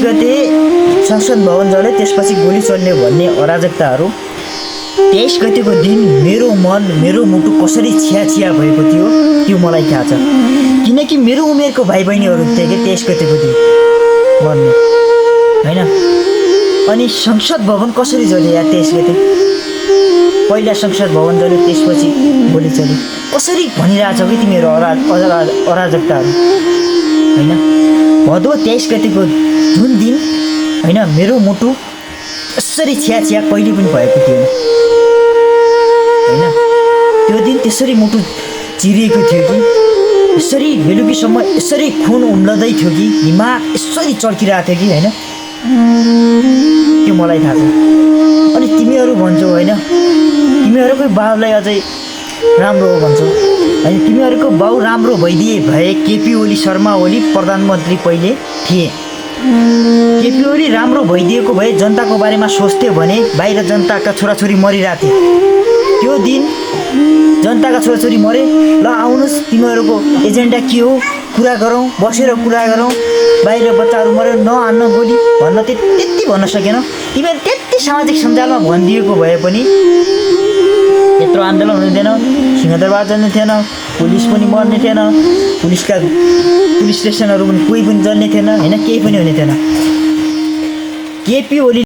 गते संसद भवन जले त्यसपछि गोली चल्ने भन्ने अराजकताहरू 23 गतेको दिन मेरो मन मेरो मुटु कसरी छिया भएको थियो त्यो मलाई थाहा छ। किनकि मेरो उमेरको भाइ बहिनीहरू थिए कि 23 गतेको दिन भन्ने हैन। अनि संसद भवन कसरी जल्यो यार 23 गते? पहिला संसद भवन जल्यो, त्यसपछि गोली चल्यो। कसरी भनिरहेछौ कि तिमीहरू अराजकताहरू हैन? भदौ 23 गतेको जुन दिन हैन मेरो मुटु यसरी छिया कहिले पनि भएको थिएन हैन। त्यो दिन त्यसरी मुटु चिरिएको थियो कि यसरी बेलुकीसम्म यसरी खुन उम्लदै थियो कि हिमा यसरी चर्किरहेको थियो कि हैन। त्यो मलाई थाहा छ। अनि तिमीहरू भन्छौ हैन, तिमीहरूकै बाउलाई अझै राम्रो हो भन्छौ। अनि तिमीहरूको बाउ राम्रो भइदिए भए केपी ओली शर्मा ओली प्रधानमन्त्री पहिले थिए। केपी ओली राम्रो भइदिएको भए जनताको बारेमा सोच्थ्यो भने बाहिर जनताका छोराछोरी मरिरहेथे। त्यो दिन जनताका छोराछोरी मरे, ल आउनुहोस् तिमीहरूको एजेन्डा के हो कुरा गरौँ, बसेर कुरा गरौँ। बाहिर बच्चाहरू मऱ्यो नहान्न गोली भन्न त्यति भन्न सकेन। तिमीहरू त्यति सामाजिक सञ्जालमा भनिदिएको भए पनि यत्रो आन्दोलन हुँदैन, सिंहदरबार जल्ने थिएन, पुलिस पनि मर्ने थिएन, पुलिस स्टेसनहरू पनि कोही पनि जल्ने थिएन हैन, केही पनि हुने थिएन। केपी ओली